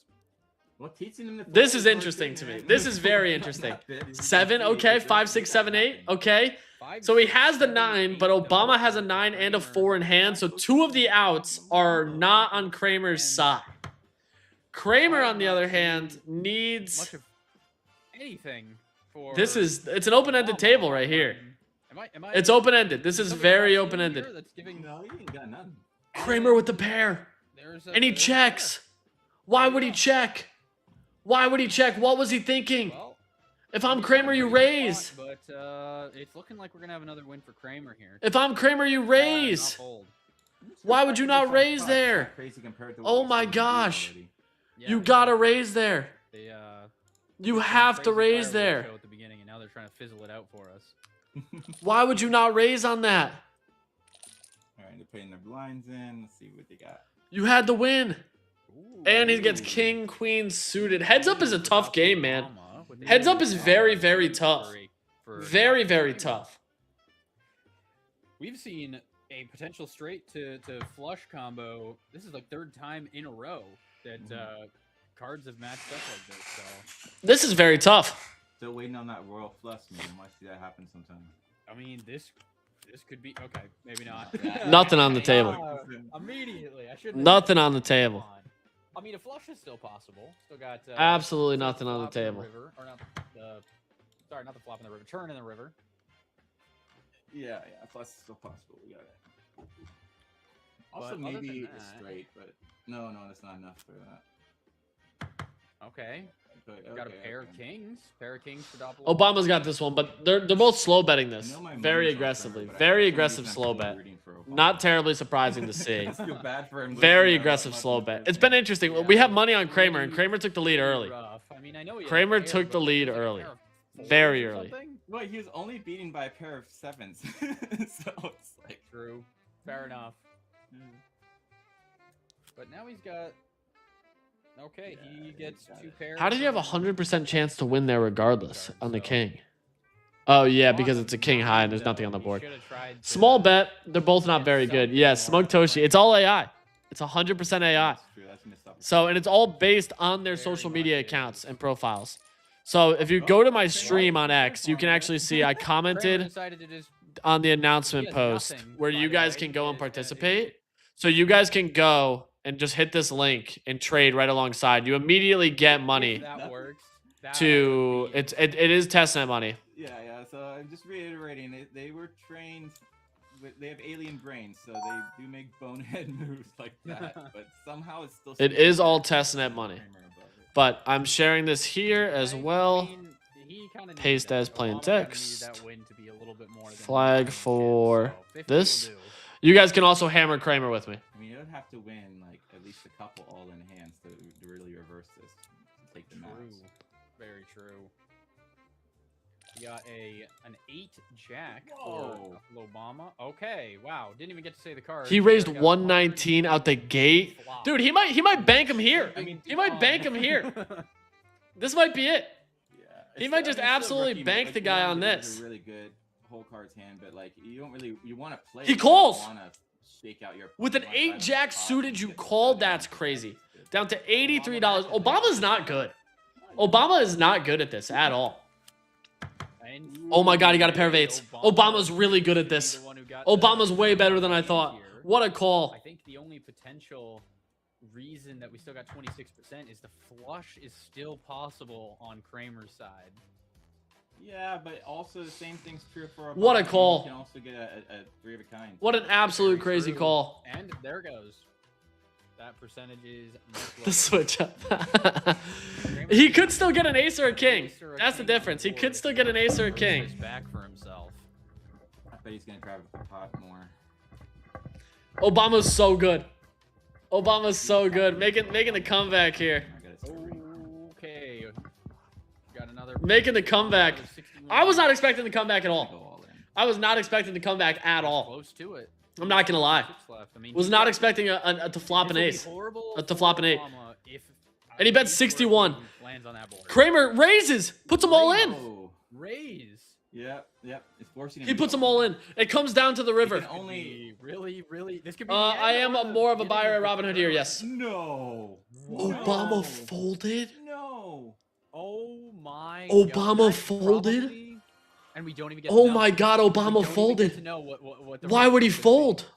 Well, teaching them to This throw is more interesting good, to me. man. This is very interesting. Not bad. You can 7, see okay. that 5, they 6, got 7, 8, nothing. okay. Five, So he six, has the seven, 9, eight, but though, Obama has a for 9 and a Kramer. 4 in hand. So 2 of the outs are not on Kramer's side. Kramer, on the other hand, needs. Much of anything for. It's an open-ended Obama. table right here. Am I It's open-ended. This is something very about him here open-ended. That's giving. No, you ain't got nothing. Kramer with the pair. There's And he there's a checks. Why would he check? Why would he check? What was he thinking? pair. Well, If I'm he's Kramer, got a you pretty good raise. spot, But it's looking like we're gonna have another win for Kramer here. If I'm Kramer, you Not raise. fold. Why would you not raise It's there? not crazy compared to what Oh we've my seen him do gosh. already. Yeah, You gotta raise there. They You some have to crazy raise fireworks there. show at the beginning, and now they're trying to fizzle it out for us. Why would you not raise on that? All right, they're putting their blinds in. Let's see what they got. You had the win. Ooh. And he gets Ooh. king, queen suited. Heads up is a tough game, man. Obama with the Heads up new is very, very for tough. for Very, Dr. very Kramer. tough. We've seen a potential straight to flush combo. This is like third time in a row that cards have matched up like this. So This is very tough. Still waiting on that royal flush, man. I might see that happen sometime. I mean, this could be okay. Maybe not. Nothing on the table. Immediately, I should. Nothing on the table. I mean, a flush is still possible. Still got Absolutely still nothing on the flop in table. river, or not the, sorry, not the flop in the river. Turn in the river. Yeah, flush is still possible. We got it. Also, But other maybe than a that- straight, but no, that's not enough for that. Okay. But, Got a okay, pair okay. of kings. Pair of kings for Doppler. Obama's got this one, but they're both slow betting I this. know my Very money's on aggressively. Kramer, but Very for some aggressive reason, slow I'm still bet. rooting for Obama. Not terribly surprising to see. I feel bad for him. Very losing that aggressive much in slow the bet. first It's been game. interesting. Yeah, We have money on Kramer, and really, Kramer took the lead early. Rough. I mean, I know he had a Kramer pair, took the but lead was it a early. pair of fours Very or early. something? Well, he was only beaten by a pair of sevens, so it's like. True. Fair enough. But now he's got. Okay, Yeah, he he's gets got two it. pairs. How did you have a and 100% chance to win there regardless on the So- king? Oh, yeah, Awesome because it's a king high and there's though. nothing on the He board. should've tried to Small bet. They're both not get very good. something Yeah, more Smug from Toshi. It's all AI. It's 100% AI. That's true. That's missed opportunity. So, and it's all based on their Very social much media is. accounts and profiles. So, if you go to my stream on X, you can actually see I Kramer commented decided to just on the announcement He has post nothing, where by you the guys way. can go and It is- participate. So you guys can go and just hit this link and trade right alongside. You immediately get money if that works. That to would be- it is testnet money. Yeah. So I'm just reiterating. They were trained. They have alien brains, so they do make bonehead moves like that. But somehow it's still. It is all testnet money. Kramer above it. But I'm sharing this here as I well. mean, he kinda needed Paste that. as plain Obama kinda needed text. that win to be a little bit more than Flag 50, for so 50 this. will do. You guys can also hammer Kramer with me. I mean, you would have to win like at least a couple all-in hands to really reverse this, to take the True. max. Very true. You got an 8 jack Whoa. for Obama. Okay, wow. Didn't even get to say the card. He raised 119 out the gate. Dude, he might bank him here. I mean, He might bank him here. This might be it. Yeah. He It's might still- just I mean, it's still absolutely rookie, bank like, the you guy want on him to do this. a really good whole cards hand, but like you don't really want to play. He you calls! wanna shake out your With an opponent, like, 8 jack top suited, and you get called. stuck in. That's crazy. It's Down to $83. Obama- Obama's not good. Obama is not good at this at all. And Oh my God, he got a pair of really, 8s. Obama's really good at should be this. the one who got Obama's the way better than I thought. here. What a call. I think the only potential reason that we still got 26% is the flush is still possible on Kramer's side. Yeah, but also the same thing's true for. What a Obama. call. You can also get a three of a kind. What an absolute Very crazy true. call. And there goes. That percentage is much The lower. switch up. Kramer He is could still get an ace or a king. ace or a That's the king on difference. He board could if still he get an ace or a throws king. this back for himself. I bet he's gonna grab the pot more. Obama's so good. Obama's so good. Making the comeback here. I gotta start reading. Okay. Got another. Making the comeback. another 61. I was not expecting the comeback at Go all. all in. I was not expecting the comeback at all. Close to it. I'm not gonna lie. Chips left. I mean, Was he not got- expecting to flop an this would be ace. horrible To flop an 8. for Obama if And he a bet ace or a 61. king lands on that board. Kramer raises, puts them all in. Oh, Raise. yep. It's forcing him. He to puts go. them all in. It comes down to the He river. can only. Really. This could be. I am more of a buyer at Robinhood here. Yes. No. Obama No. folded. No. Oh my. Obama God, folded? probably- and we don't even get. to Oh know. my God, We Obama don't even get to folded. know what the Why would he result could be. fold?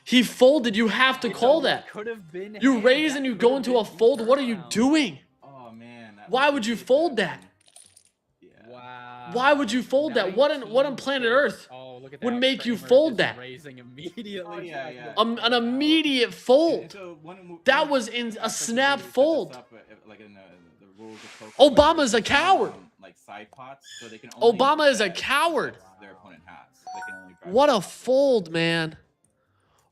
He folded. You have to It's call a- that. Could have been. You hand. raise That and you could go have into a been fold. What are you turnaround. doing? Oh man. that Why was would you really fold bad. that? Yeah. Wow. Why would you fold that? What on planet 19 Earth Oh, look at would that. make you Kramer fold just that? Raising immediately. Oh, yeah, yeah. An immediate And fold. so That was in a snap fold. Like in the rules of poker, Obama's a coward. Like side pots, so they can only Obama is a bet coward. what their opponent has. They can only grab What a fold, man.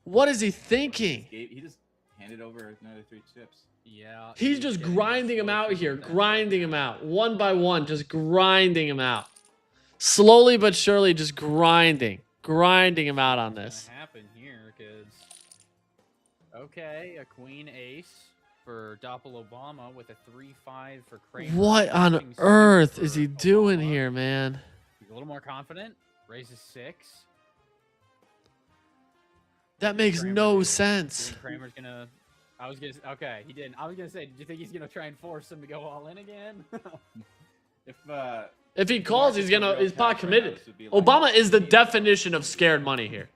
What is he thinking? He just handed over another 3 chips. Yeah. He's just getting grinding him slow out through here, that grinding right him now. out, one by one, just grinding him out. Slowly but surely, just grinding him out on What's this. gonna happen here? Because okay, a queen ace for Doppel Obama with a 3-5 for Kramer. What on matching suit earth is for he doing Obama. here, man? He's a little more confident. Raises 6. That makes Kramer no did. sense. You think Kramer's gonna? Okay, he didn't. I was gonna say, did you think he's gonna try and force him to go all in again? If he calls, he's market's a real not cash right now, committed. this would be like Obama is the 15. definition of scared money here.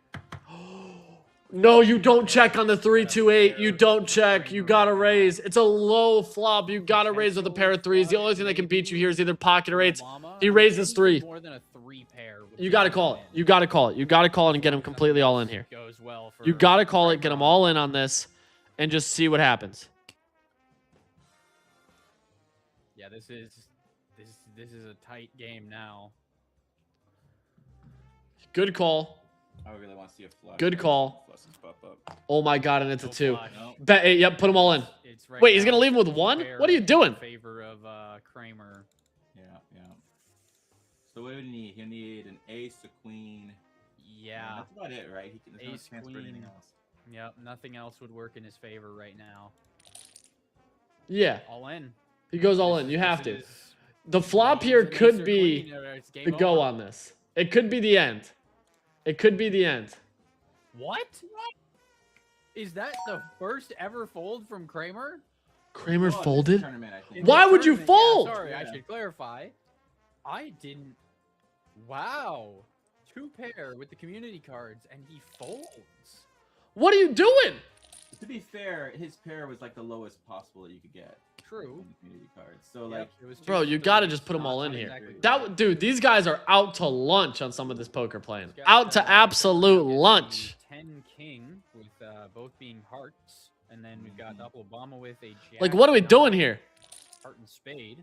No, you don't check on the 3-2-8. You don't check. You gotta raise. It's a low flop. You gotta raise with a pair of threes. The only thing that can beat you here is either pocket or eights. Obama, He raises anything 3. More than a 3 pair. would You be gotta all call it. in. You gotta call it. You gotta call it and get him completely all in here. Goes well for You gotta call it, get Kramer. him all in on this, and just see what happens. Yeah, this is a tight game now. Good call. I really want to see a flush. Good call. Flushes pop up. Oh my god, and it's a No 2. flush. No. Bet 8. Yep, put them all in. It's right Wait, he's now gonna leave him with a 1? pair What are you in doing? favor of Kramer. Yeah. So what would he need? He'll need an ace, a queen. Yeah. That's about it, right? He can, there's no Ace, chance for anything queen. else. Yep. Nothing else would work in his favor right now. Yeah, All in. he goes all This in. is- You have this to. is- The flop needs here an ace could or be queen or it's game the go over. on this. It could be the end. It could be the end. What? Is that the first ever fold from Kramer? Kramer Oh, this folded? tournament, I think. In Why this would you tournament? fold? Yeah, sorry, I Yeah. should clarify. I didn't. Wow. 2 pair with the community cards, and he folds. What are you doing? To be fair, his pair was like the lowest possible that you could get True. in the community cards. So Yep, like, it was Bro, two you gotta threes, just put them not- all in not here. exactly That right. dude, these guys are out to lunch on some of this poker playing. He's got, Out to absolute Kramer gets the lunch. 10 king with both being hearts, and then we've got Doppel Obama with a jack. Like, what are we nine, doing here? Heart and spade.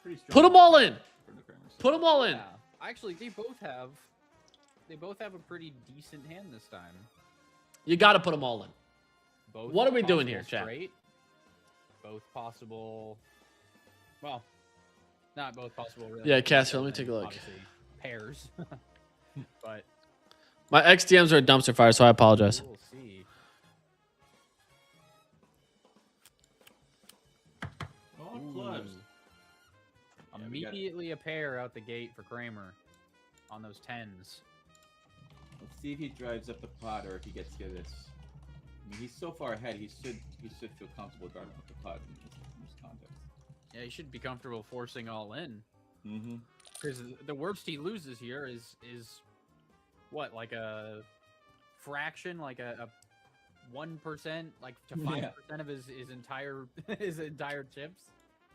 pretty strong. Put them all in. for the Kramer side. Put them all in. Yeah. Actually, they both have a pretty decent hand this time. You gotta put them all in. Both What are we doing possible here, chat? straight, both possible. Well, not both possible. Really. Yeah, because Casper, let me then take a look. obviously Pairs, but My XDMs are a dumpster fire, so I apologize. we'll see. Oh, clubs. Ooh. Yeah, we got- Immediately a pair out the gate for Kramer on those 10s. Let's see if he drives up the pot or if he gets to this. I mean, he's so far ahead. He should feel comfortable driving up the pot in this context. Yeah, he should be comfortable forcing all in. Mm-hmm. Because the worst he loses here is what, like a fraction, like a 1%, like to 5% of his entire his entire chips.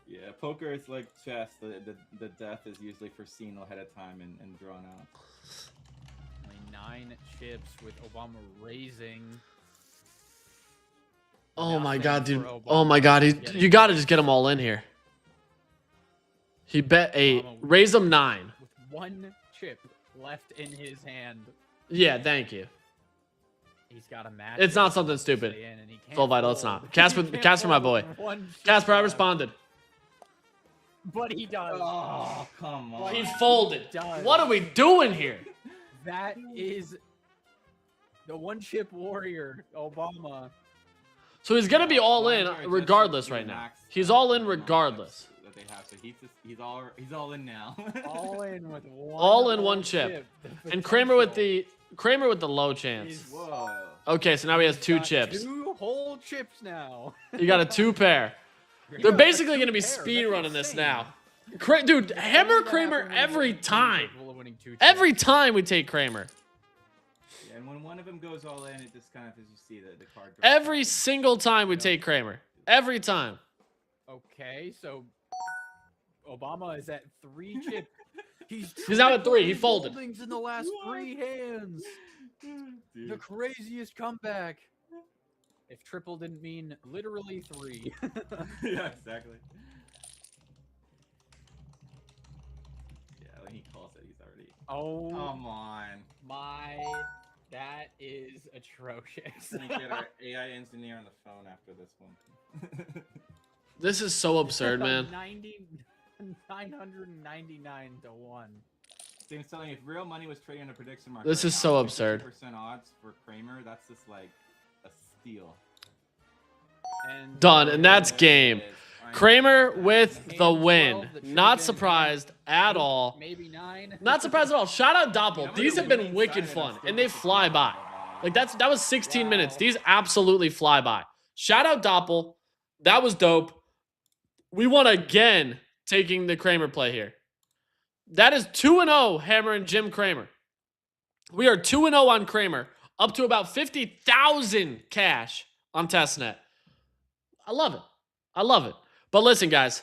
Yeah, poker is like chess. The death is usually foreseen ahead of time and drawn out. Only 9 chips with Obama raising. Oh my Nothing god, dude. for Oh my Obama. god, Getting you gotta just get them all in here. He bet 8. Obama Raise them 9. with 1 chip left in his hand. Yeah, thank you. He's got a match. It's not that something wants to stupid. stay in, and he can't Full vital, it's fold. not. He Casper, can't Casper, my fold boy. with 1 chip Casper, I left. responded. But he does. Oh, come on. He folded. Does. What are we doing here? That is the 1 chip warrior, Obama. So he's gonna be all in Blinds are regardless adjusted right to now. max, He's all in amount of regardless. chips that they have. So he's all in now. All in with 1. All in 1 whole chip. The And Kramer with potential the low chance. is- Whoa. Okay, so now he has he's 2 got chips. 2 whole chips now. You got a 2 pair. You They're got a basically 2 gonna be pair. speed That's running this insane. now. Dude, It's hammer only gonna Kramer happen when every you're time. capable of winning 2 chips. Every time we take Kramer. Yeah, and when one of them goes all in, it just kind of, as you see, the card. drops Every out. single time we take Kramer. Every time. Okay, so Obama is at 3 chips. He's now at 3, he triple folded. foldings in the last What? 3 hands. The Dude. craziest comeback. If triple didn't mean literally 3. Yeah, exactly. Yeah, when he calls it, he's already. Oh Come on. my That is atrocious. We're gonna get our AI engineer on the phone after this one. This is so absurd, man. 999 to 1. Steven's telling you, if real money was trading on a prediction market, This right is now, so 50% absurd. odds for Kramer. That's just like a steal. And Done, and that's game. Kramer with Game the 12 win. that should've Not been surprised at all. Maybe 9. Not surprised at all. Shout out Doppel. Yeah, These the have been winning wicked side, fun, I'm and they still fly by. Like that was 16 minutes. These absolutely fly by. Shout out Doppel. That was dope. We won again taking the Kramer play here. That is 2-0 Hammer and Jim Kramer. We are 2-0 on Kramer, up to about 50,000 cash on testnet. I love it. I love it. But listen, guys,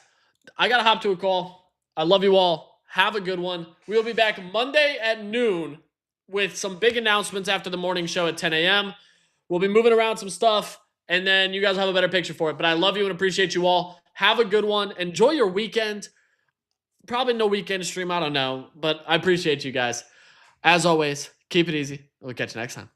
I got to hop to a call. I love you all. Have a good one. We will be back Monday at noon with some big announcements after the morning show at 10 a.m. We'll be moving around some stuff, and then you guys will have a better picture for it. But I love you and appreciate you all. Have a good one. Enjoy your weekend. Probably no weekend stream. I don't know. But I appreciate you guys. As always, keep it easy. We'll catch you next time.